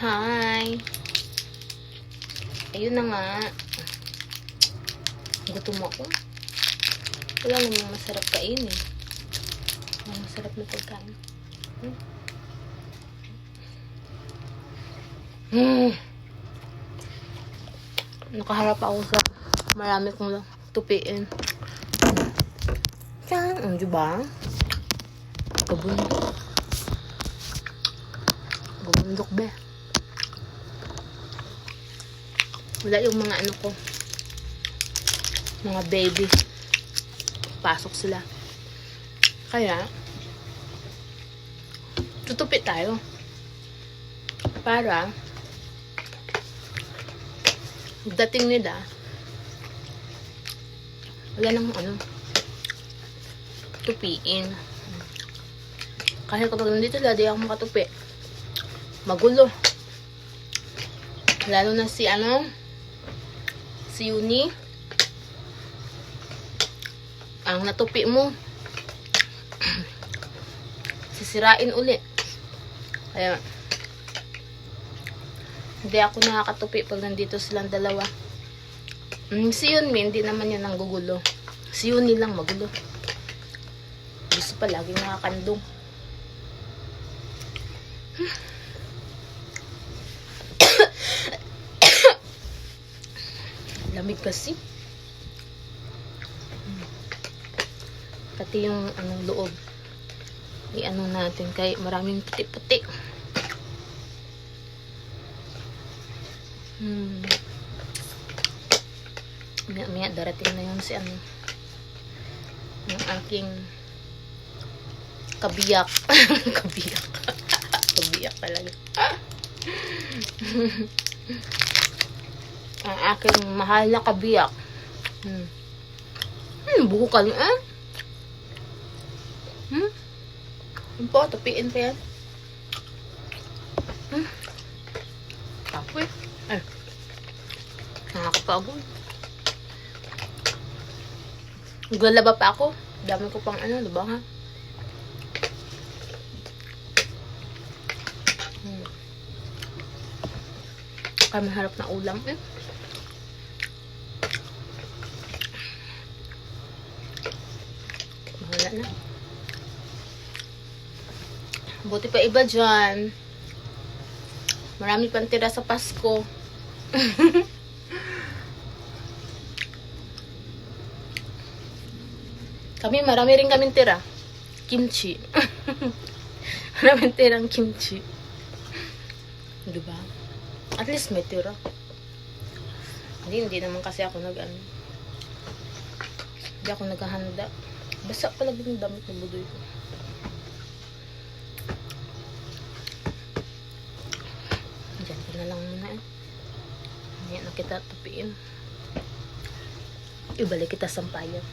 Hi. Ayun na nga. Gutom ako. Wala namang masarap kainin. Masarap na pagkain. Nakaharap ako sa marami kong tupiin. Yan, diba? Gabundok. Gabundok be. Wala yung mga ano ko. Mga baby. Pasok sila. Kaya, tutupi tayo. Para, dating nila, wala nang ano, tupiin. Kasi kapag nandito sila, di ako makatupi. Magulo. Lalo na si si Uni. Ang natupi mo, sisirain ulit. Kaya, hindi ako nakakatupi pag nandito silang dalawa. Si Yunmi, hindi naman yun ang gugulo. Si Uni lang magulo. Gusto pa laging nakakandong. Lamig kasi. Pati yung loob. I-ano natin kay maraming puti-puti. Maya darating na yun si yung aking kabiyak. Kabiyak. Kabiyak talaga. Ang aking mahal na kabiyak. Bukal Yun po, tupiin pa yan. Tapoy. Nakakapagod. Naglalaba pa ako. Dami ko pang diba ha? Kaya maharap na ulam Wala na. Buti pa iba dyan. Marami pang tira sa Pasko. Marami rin kaming tira. Kimchi. Maraming tirang kimchi. Diba? At least may tira. Hindi naman kasi ako hindi ako naghahanda. Basa pala yung damit ng budoy ko. Diyan ko na lang muna Hindi na kita tupiin. Ibalik kita sampayan.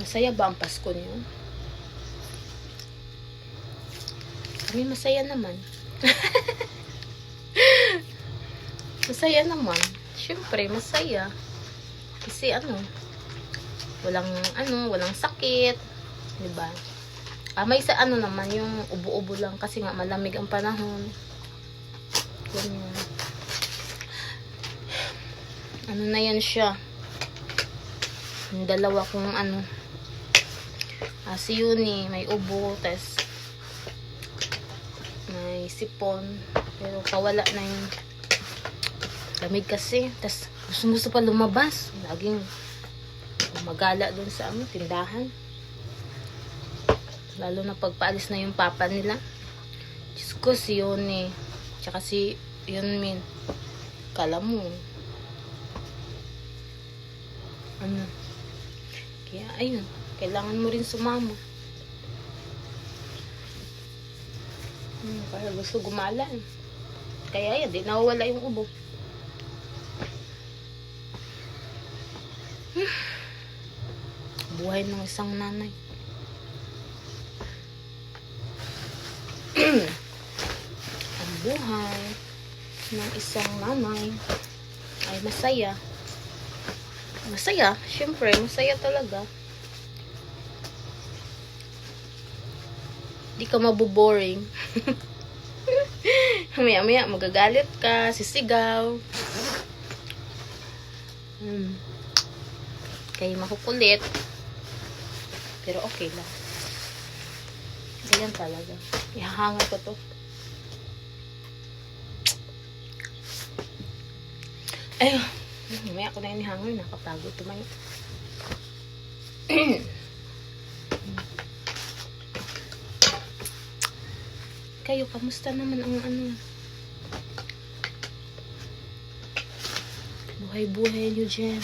Masaya ba ang Pasko niyo? Kami masaya naman. Masaya naman. Siyempre, masaya. Kasi walang sakit. Diba? May sa naman, yung ubo-ubo lang kasi nga malamig ang panahon. Ganyan. Na yan siya. Yung dalawa kong si Uni, may ubo, tas may sipon, pero pawala na yung lamig kasi, tas gusto pa lumabas, laging magala dun sa tindahan, lalo na pagpaalis na yung papa nila. Diyos ko, si Uni tsaka si Yunmin, kala mo kaya ayun, kailangan mo rin sumama. Kaya gusto gumala. Kaya yan, di nawawala yung ubo. Buhay ng isang nanay. Ang buhay ng isang nanay ay masaya. Masaya, syempre, masaya talaga. Di ka maboboring. Maya-maya, magagalit ka, sisigaw. Kaya makukulit. Pero okay lang. Ganyan talaga. Ihahangal ko to. Ay, mamaya ko na yung ihangal. Nakapagod tumayo. Kayo, kamusta naman ang ano? Buhay-buhay nyo dyan.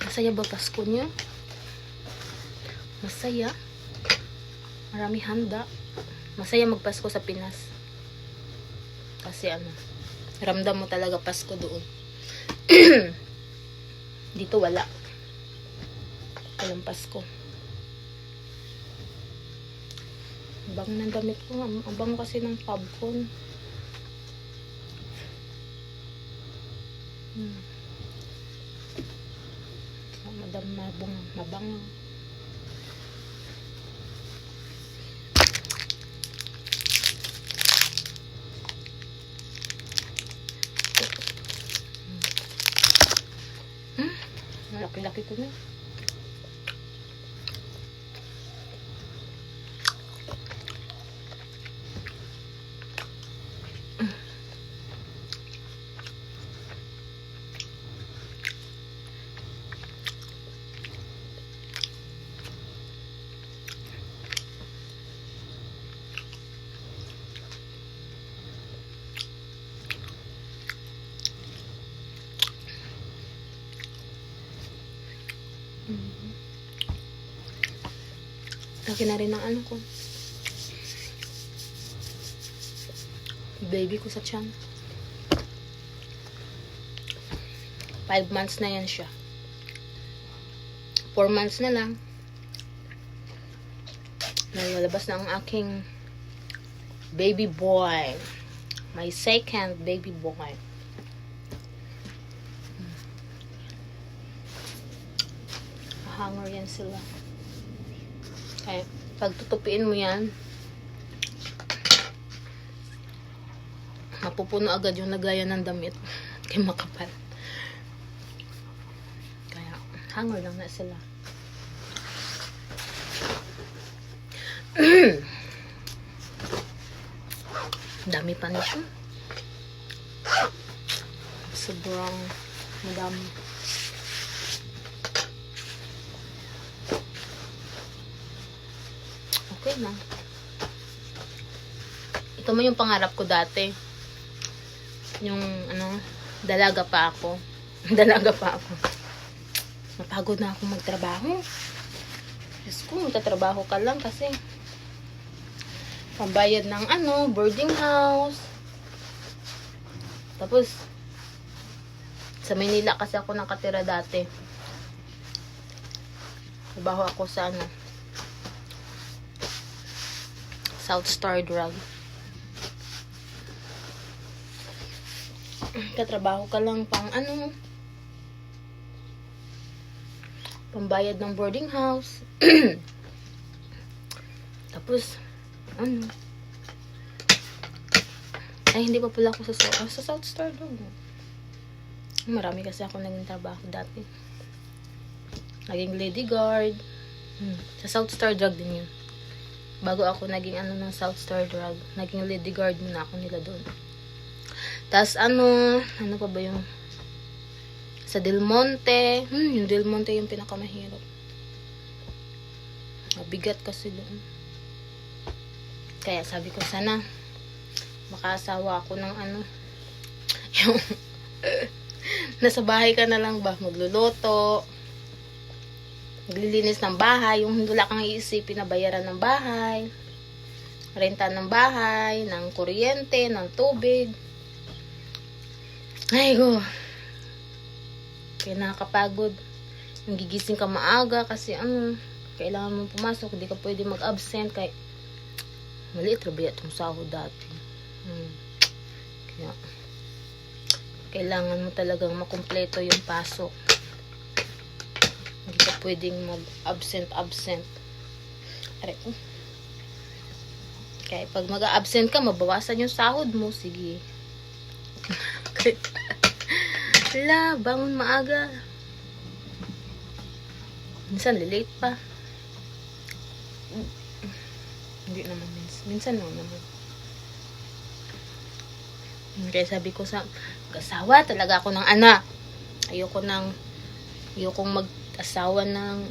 Masaya ba Pasko nyo? Masaya? Marami handa. Masaya magpasko sa Pinas. Kasi ano, ramdam mo talaga Pasko doon. Dito wala. Walang Pasko. Ang bango ng damit ko. Ang bango kasi ng popcorn. Madam mabango. Malaki-laki ko na. Laki na rin ang ano ko. Baby ko sa tiyan. 5 months na yan siya. 4 months na lang. Nalalabas na ang aking baby boy. My second baby boy. Hanger yan sila. Kaya, pag tutupiin mo yan, mapupuno agad yung lagayan ng damit. Kaya makapal. Kaya, hanger lang na sila. Dami pa nito. Sobrang madami. Okay na. Ito mo yung pangarap ko dati. Yung, ano, dalaga pa ako. Dalaga pa ako. Napagod na ako magtrabaho. Diyos ko, magtatrabaho ka lang kasi pambayad ng, ano, boarding house. Tapos, sa Manila kasi ako nakatira dati. Trabaho ako sa, ano, South Star Drug. Katrabaho ka lang pang ano, pambayad ng boarding house. Tapos ano, ay hindi pa pala ako sa South Star Drug. Marami kasi ako naging trabaho dati. Naging lady guard. Sa South Star Drug din yun. Bago ako naging ano ng South Star Drug, naging lady guard muna ako nila doon. Tapos ano pa ba yung sa Del Monte, yung Del Monte yung pinakamahirap. Mabigat kasi doon. Kaya sabi ko sana makaasawa ako ng ano, yung nasa bahay ka na lang ba, magluluto, maglilinis ng bahay, yung wala kang iisipin na bayaran ng bahay, renta ng bahay, ng kuryente, ng tubig. Ay go. Kaya nakakapagod. Yung gigising ka maaga kasi ano, kailangan mong pumasok, hindi ka pwede mag-absent kaya maliit rabi itong sahod dati. Kaya kailangan mo talagang makumpleto yung pasok. Hindi ka pwedeng mag-absent. Aray ko. Kaya pag mag-absent ka, mabawasan yung sahod mo. Sige. Hala, bangon maaga. Minsan, lilate pa. Hindi naman minsan lang naman. Kaya sabi ko sa asawa, talaga ako ng anak. Ayokong mag-asawa ng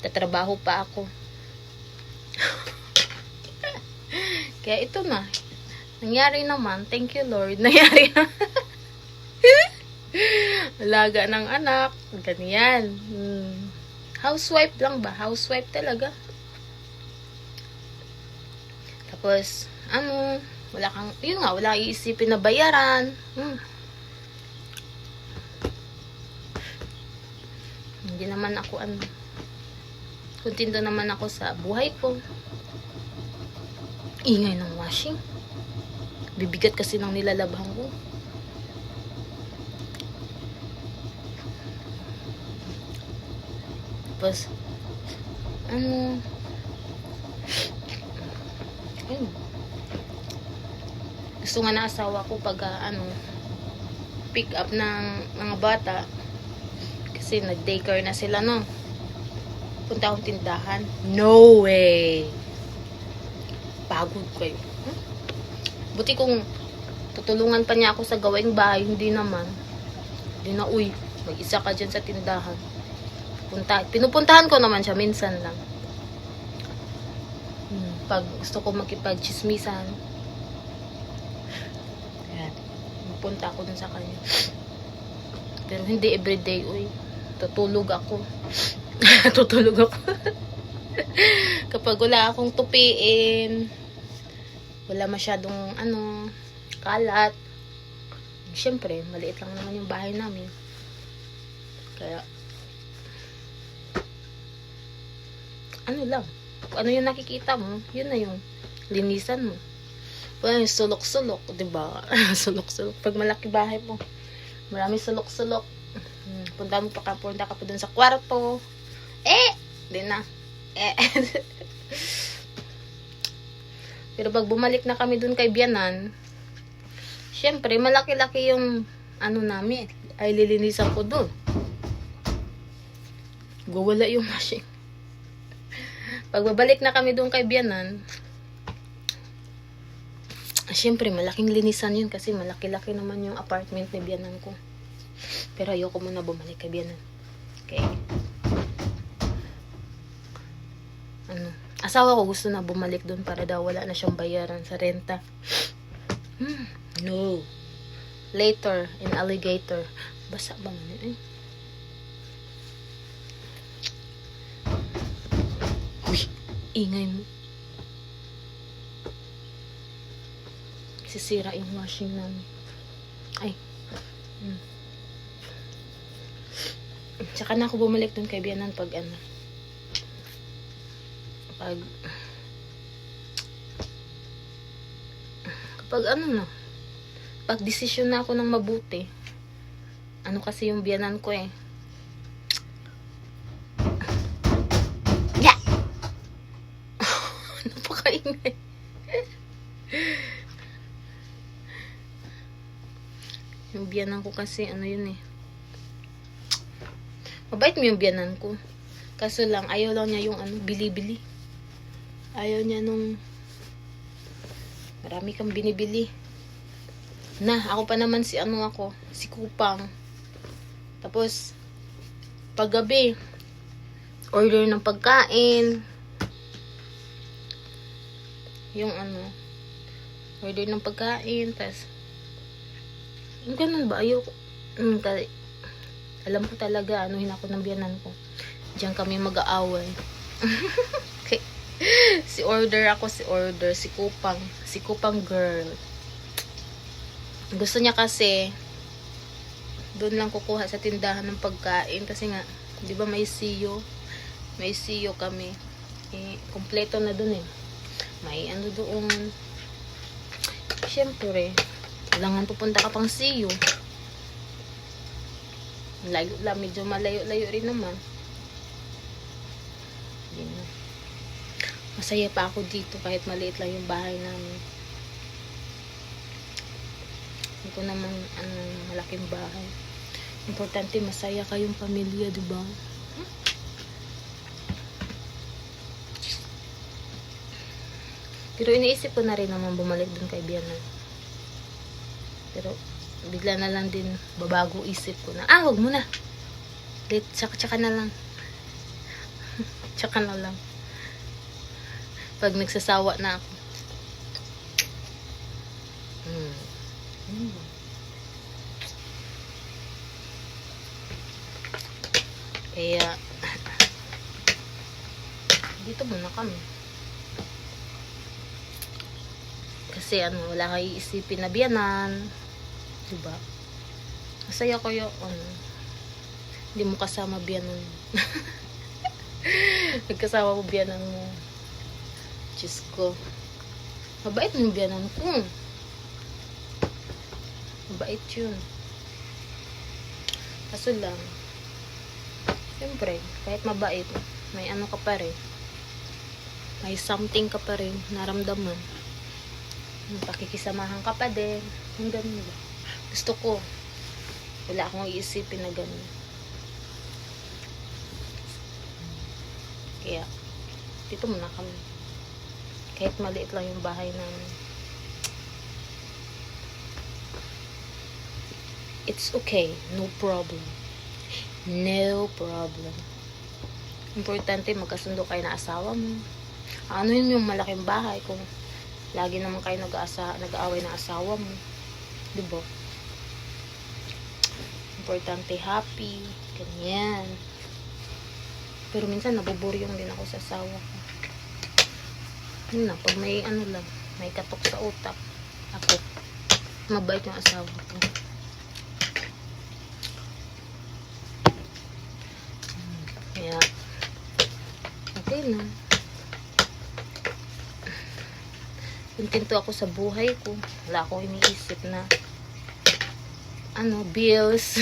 tatrabaho pa ako. Kaya ito na. Nangyari naman. Thank you, Lord. Nangyari na. Alaga ng anak. Ganyan. Housewife lang ba? Housewife talaga. Tapos, wala iisipin na bayaran. Hindi naman ako, kontento naman ako sa buhay ko. Ingay ng washing. Bibigat kasi ng nilalabhan ko. Tapos, gusto nga na asawa ko pag, pick up ng mga bata. Kasi nag-daycare na sila, no? Punta akong tindahan. No way! Pagod kayo. Buti kung tutulungan pa niya ako sa gawaing bahay, hindi naman. Hindi na, mag-isa ka dyan sa tindahan. Pinupuntahan ko naman siya, minsan lang. Pag gusto ko makipag-chismisan, ayan, pupunta ako dun sa kanya. Pero hindi everyday, tutulog ako. Kapag wala akong tupiin, wala masyadong kalat, syempre maliit lang naman yung bahay namin, kaya lang, ano yung nakikita mo, yun na yung linisan mo. Wala yung sulok-sulok, diba? Sulok-sulok. Pag malaki bahay mo, marami sulok-sulok. Punta ka pa dun sa kwarto. Di na. Pero pag bumalik na kami dun kay Bianan, syempre, malaki-laki yung namin. Ay, lilinisan ko dun. Gawala yung machine. Pag babalik na kami dun kay Bianan, syempre, malaking linisan yun kasi malaki-laki naman yung apartment ni Bianan ko. Pero ayoko muna bumalik kay Bianan. Okay. Asawa ko gusto na bumalik doon para daw wala na siyang bayaran sa renta. No. Later, in alligator. Basa ba man yun? Ingay mo. Sisira yung washing namin. Ay. Tsaka na ako bumalik doon kay Bianan pag pag desisyon na ako ng mabuti. Kasi yung Bianan ko napakaingay. Yung Bianan ko kasi yun mabait mo yung Bianan ko, kaso lang ayaw lang niya yung bili-bili. Ayaw niya nung marami kang binibili. Ako pa naman si Kupang. Tapos paggabi, order ng pagkain. Yung order ng pagkain, tas ganun ba? Ayoko. Alam ko talaga, ako ng Bianan ko. Diyan kami mag-aaway. Okay. Si Kupang girl. Gusto niya kasi doon lang kukuha sa tindahan ng pagkain kasi nga, 'di ba may siyo kami. Kompleto na doon May doon. Syempre, kailangan pupunta ka pang siyo. Layo lang, medyo malayo-layo rin naman. Yun. Masaya pa ako dito kahit maliit lang yung bahay namin. Hindi ko naman malaking bahay. Importante masaya kayong pamilya, di ba? Pero iniisip ko na rin naman bumalik dun kay Bianan. Pero bigla na lang din babago isip ko na, wag mo na. Tsaka na lang. Tsaka na lang. Pag nagsasawa na ako. Kaya dito muna kami. Kasi wala kang iisipin na Bianan. Diba? Masaya kayo, hindi mo kasama Bianan. Nagkasama mo Bianan mo. Diyos ko. Mabait mo yung Bianan ko. Mabait yun. Kaso lang, siyempre, kahit mabait, may ka pa rin. May something ka pa rin, naramdaman. Pakikisamahan ka pa din. Yung ganun ba? Gusto ko. Wala akong iisipin na ganun. Kaya, dito muna kami. Kahit maliit lang yung bahay namin. It's okay. No problem. No problem. Importante magkasundo kayo na asawa mo. Ano yun yung malaking bahay kung lagi naman kayo nag-aaway ng asawa mo. Diba? Importante happy. Ganyan. Pero minsan nabuburyong din ako sa asawa ko. Yun na, pag may lang, may katok sa utak. Ako, mabait yung asawa ko. Kaya, okay na. Kontento ako sa buhay ko. Wala akong iniisip na bills.